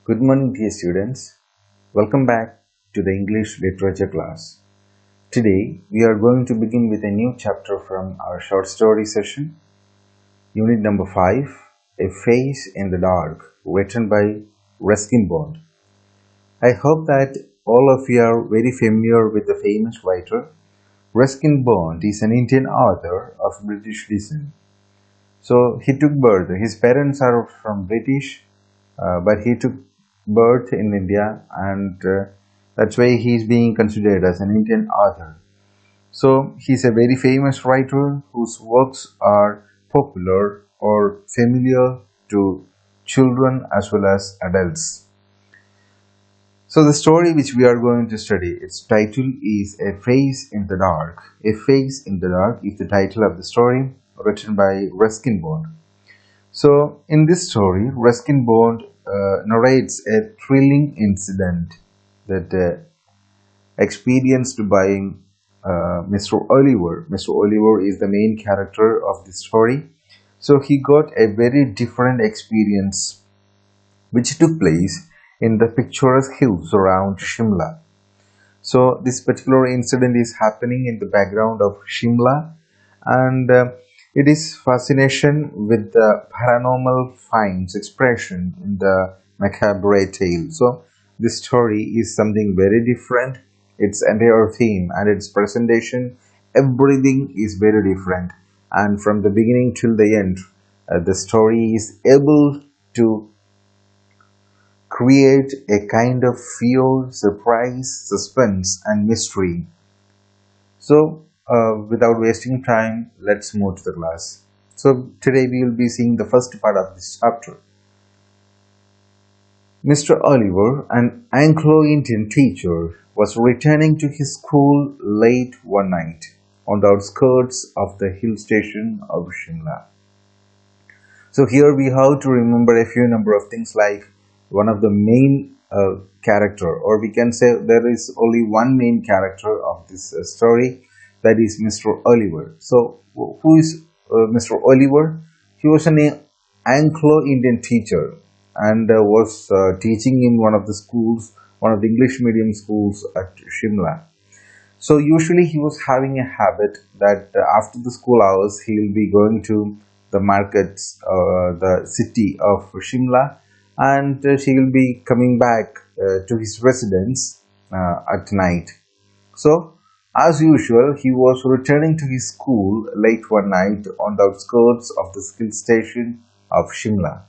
Good morning, dear students. Welcome back to the English literature class. Today, we are going to begin with a new chapter from our short story session, Unit number 5, A Face in the Dark, written by Ruskin Bond. I hope that all of you are very familiar with the famous writer. Ruskin Bond is an Indian author of British descent. So he took birth. His parents are from British, but he took birth in India, and that's why he's being considered as an Indian author. So he's a very famous writer whose works are popular or familiar to children as well as adults. So the story which we are going to study, its title is A Face in the Dark. A Face in the Dark is the title of the story, written by Ruskin Bond. So in this story, Ruskin Bond narrates a thrilling incident that experienced by Mr. Oliver. Mr. Oliver is the main character of the story. So he got a very different experience which took place in the picturesque hills around Shimla. So this particular incident is happening in the background of Shimla, and it is fascination with the paranormal finds expression in the macabre tale. So this story is something very different. Its entire theme and its presentation, everything is very different. And from the beginning till the end, the story is able to create a kind of fear, surprise, suspense, and mystery. So, without wasting time, let's move to the class. So, today we will be seeing the first part of this chapter. Mr. Oliver, an Anglo-Indian teacher, was returning to his school late one night on the outskirts of the hill station of Shimla. So here we have to remember a few number of things, like one of the main character, or we can say there is only one main character of this story, that is Mr. Oliver. So who is Mr. Oliver? He was an Anglo-Indian teacher and was teaching in one of the schools, one of the English medium schools at Shimla. So usually he was having a habit that after the school hours he will be going to the markets, the city of Shimla, and she will be coming back to his residence at night. So as usual, he was returning to his school late one night on the outskirts of the hill station of Shimla.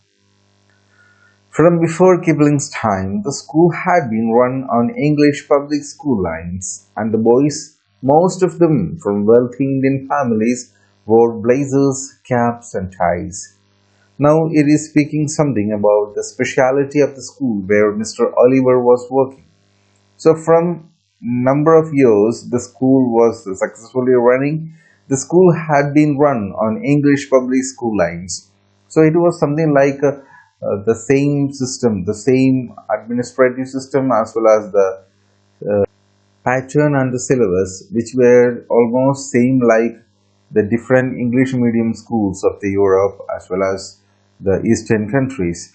From before Kipling's time, the school had been run on English public school lines, and the boys, most of them from wealthy Indian families, wore blazers, caps, and ties. Now it is speaking something about the speciality of the school where Mr. Oliver was working. So from number of years the school was successfully running. The school had been run on English public school lines. So it was something like the same system, the same administrative system, as well as the pattern and the syllabus, which were almost same like the different English medium schools of the Europe as well as the Eastern countries.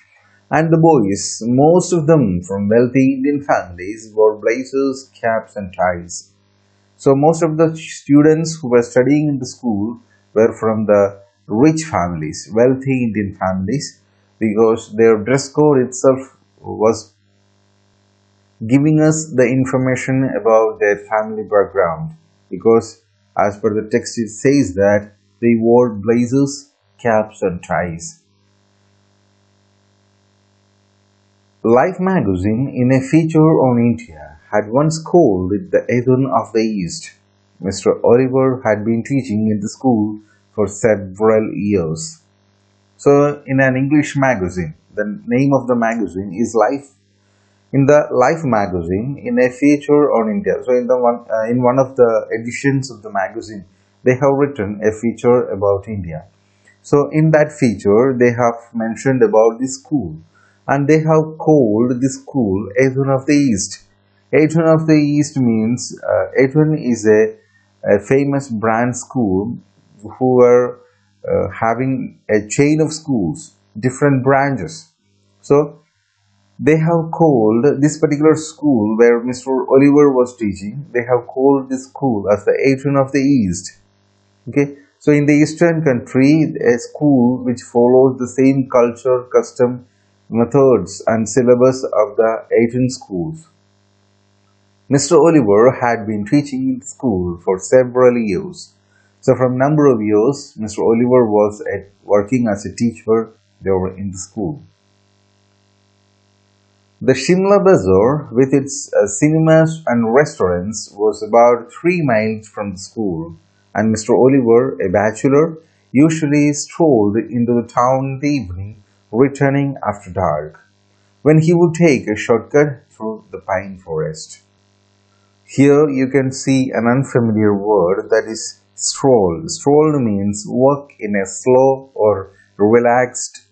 And the boys, most of them from wealthy Indian families, wore blazers, caps, and ties. So most of the students who were studying in the school were from the rich families, wealthy Indian families, because their dress code itself was giving us the information about their family background, because as per the text it says that they wore blazers, caps, and ties. Life magazine, in a feature on India, had once called it the Eden of the East. Mr. Oliver had been teaching in the school for several years. So in an English magazine, the name of the magazine is Life. In the Life magazine, in a feature on India, so in one of the editions of the magazine, they have written a feature about India. So in that feature, they have mentioned about the school, and they have called the school Eden of the East. Eden of the East means Eden is a famous brand school who were having a chain of schools, different branches. So They have called this particular school where Mr. Oliver was teaching, they have called this school as the Atrium of the East. Okay, so in the Eastern country, a school which follows the same culture, custom, methods, and syllabus of the Asian schools. Mr. Oliver had been teaching in the school for several years. So from number of years, Mr. Oliver was working as a teacher there in the school. The Shimla Bazaar, with its cinemas and restaurants, was about 3 miles from the school, and Mr. Oliver, a bachelor, usually strolled into the town in the evening, returning after dark, when he would take a shortcut through the pine forest. Here you can see an unfamiliar word, that is stroll. Stroll means walk in a slow or relaxed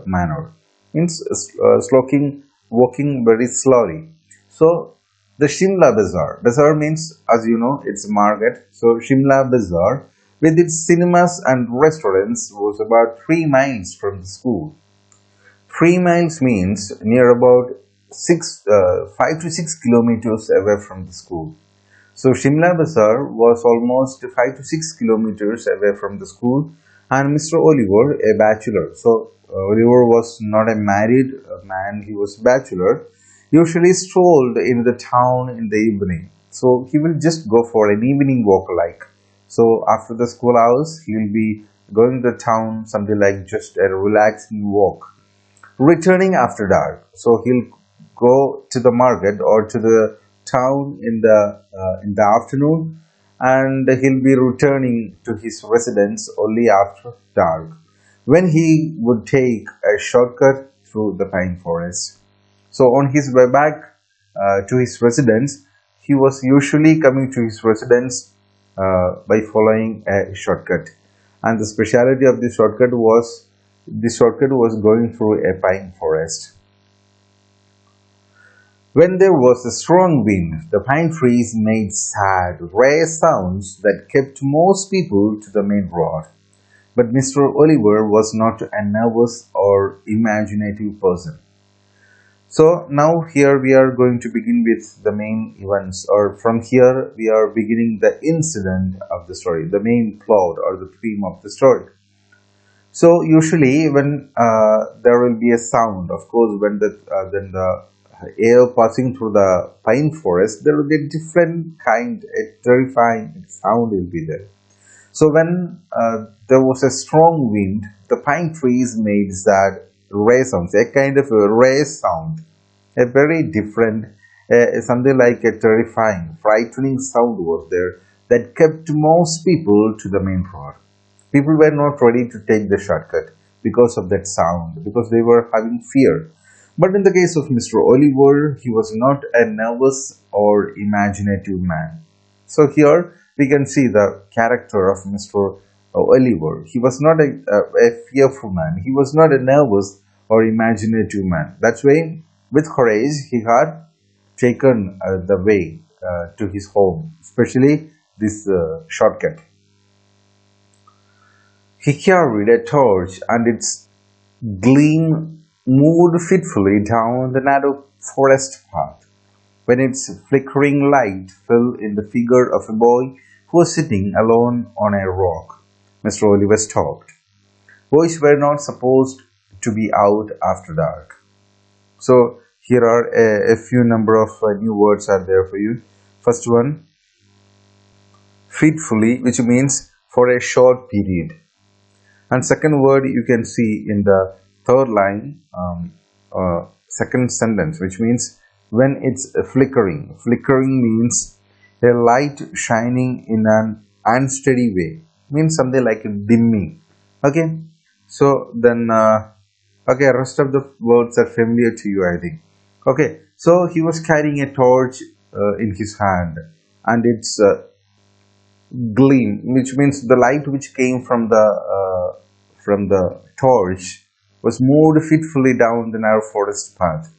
manner. Means walking very slowly. So the Shimla Bazaar. Bazaar means, as you know, it's a market. So Shimla Bazaar, with its cinemas and restaurants, was about 3 miles from the school. 3 miles means near about 5 to 6 kilometers away from the school. So Shimla Bazaar was almost 5 to 6 kilometers away from the school, and Mr. Oliver, a bachelor. So Oliver was not a married man; he was a bachelor. Usually strolled in the town in the evening. So he will just go for an evening walk, like. So after the school hours, he will be going to the town, something like just a relaxing walk, returning after dark. So he'll go to the market or to the town in the afternoon, and he'll be returning to his residence only after dark, when he would take a shortcut through the pine forest. So on his way back to his residence, he was usually coming to his residence by following a shortcut, and the speciality of this shortcut was going through a pine forest. When there was a strong wind, the pine trees made sad, rare sounds that kept most people to the main road. But Mr. Oliver was not a nervous or imaginative person. So now here we are going to begin with the main events, or from here we are beginning the incident of the story, the main plot or the theme of the story. So usually when there will be a sound, of course, when the air passing through the pine forest, there will be a different kind, a terrifying sound will be there. So when there was a strong wind, the pine trees made that ray sounds, a kind of a ray sound, a very different, something like a terrifying, frightening sound was there that kept most people to the main road. People were not ready to take the shortcut because of that sound, because they were having fear. But in the case of Mr. Oliver, he was not a nervous or imaginative man. So here we can see the character of Mr. Oliver. He was not a fearful man. He was not a nervous or imaginative man. That's why, with courage, he had taken the way to his home, especially this shortcut. He carried a torch, and its gleam moved fitfully down the narrow forest path, when its flickering light fell in the figure of a boy who was sitting alone on a rock. Mr. Oliver stopped. Boys were not supposed to be out after dark. So here are a few number of new words are there for you. First one, fitfully, which means for a short period. And second word you can see in the third line, second sentence, which means when it's flickering. Flickering means a light shining in an unsteady way, means something like dimming. Okay, so then okay, rest of the words are familiar to you, I think. Okay, so he was carrying a torch in his hand, and its gleam, which means the light which came from the torch, was moved fitfully down the narrow forest path,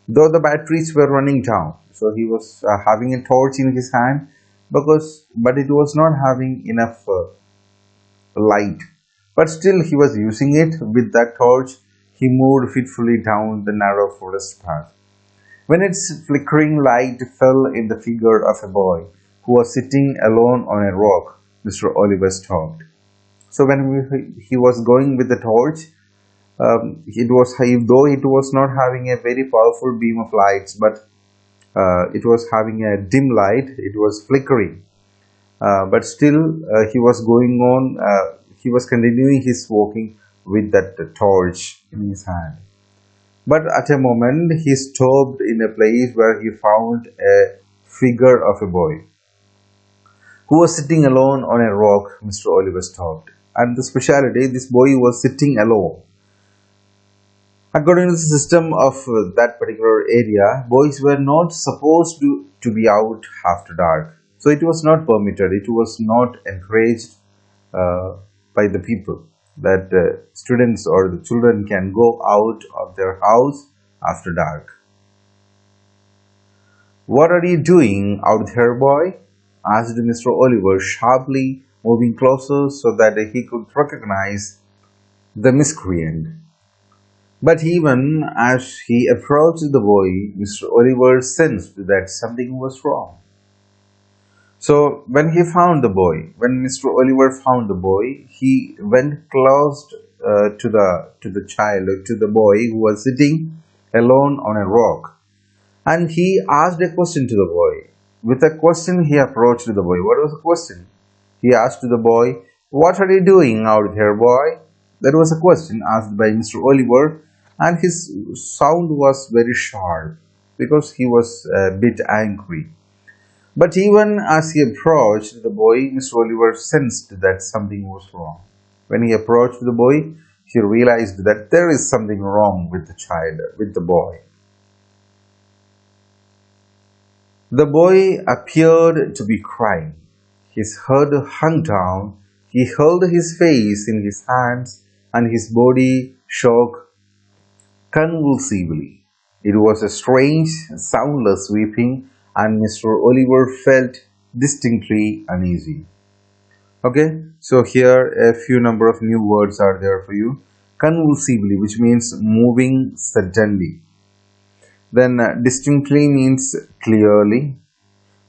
though the batteries were running down. So he was having a torch in his hand, but it was not having enough light. But still, he was using it. With that torch, he moved fitfully down the narrow forest path. When its flickering light fell in the figure of a boy who was sitting alone on a rock, Mr. Oliver stopped. So when he was going with the torch, it was, though it was not having a very powerful beam of lights, but it was having a dim light. It was flickering, but still he was going on. He was continuing his walking with that torch in his hand. But at a moment he stopped in a place where he found a figure of a boy who was sitting alone on a rock. Mr. Oliver stopped. And the speciality, this boy was sitting alone. According to the system of that particular area, boys were not supposed to be out after dark. So it was not permitted, it was not encouraged by the people that students or the children can go out of their house after dark. "What are you doing out there, boy?" asked Mr. Oliver sharply, moving closer so that he could recognize the miscreant. But even as he approached the boy, Mr. Oliver sensed that something was wrong. So when Mr. Oliver found the boy, he went close to the boy who was sitting alone on a rock, and he asked a question to the boy. With a question, he approached the boy. What was the question? He asked the boy, "What are you doing out here, boy?" That was a question asked by Mr. Oliver, and his sound was very sharp because he was a bit angry. But even as he approached the boy, Mr. Oliver sensed that something was wrong. When he approached the boy, he realized that there is something wrong with the boy. The boy appeared to be crying. His head hung down, he held his face in his hands, and his body shook convulsively. It was a strange, soundless weeping, and Mr. Oliver felt distinctly uneasy. Okay, so here a few number of new words are there for you. Convulsively, which means moving suddenly. Then distinctly means clearly.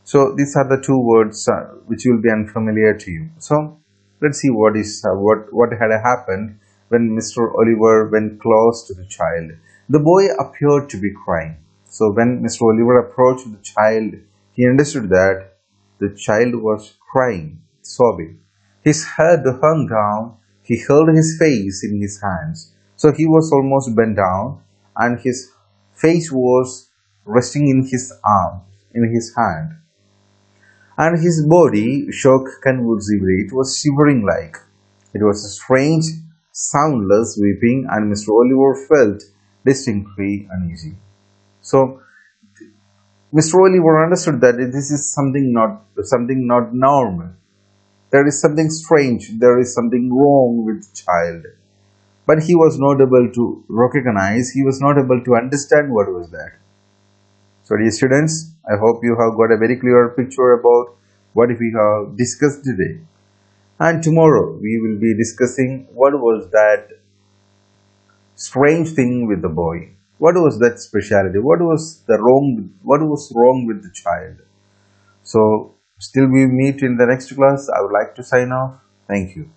So these are the two words which will be unfamiliar to you. So let's see what had happened when Mr. Oliver went close to the child. The boy appeared to be crying. So when Mr. Oliver approached the child, he understood that the child was crying, sobbing. His head hung down, he held his face in his hands. So he was almost bent down, and his face was resting in his arm, in his hand. And his body shook convulsively. It was shivering like. It was a strange, soundless weeping, and Mr. Oliver felt distinctly uneasy. So Mr. Oliver understood that this is something not normal. There is something strange. There is something wrong with the child. But he was not able to recognize. He was not able to understand what was that. So dear students, I hope you have got a very clear picture about what we have discussed today. And tomorrow we will be discussing what was that strange thing with the boy. What was that speciality? What was wrong with the child? So still we meet in the next class. I would like to sign off. Thank you.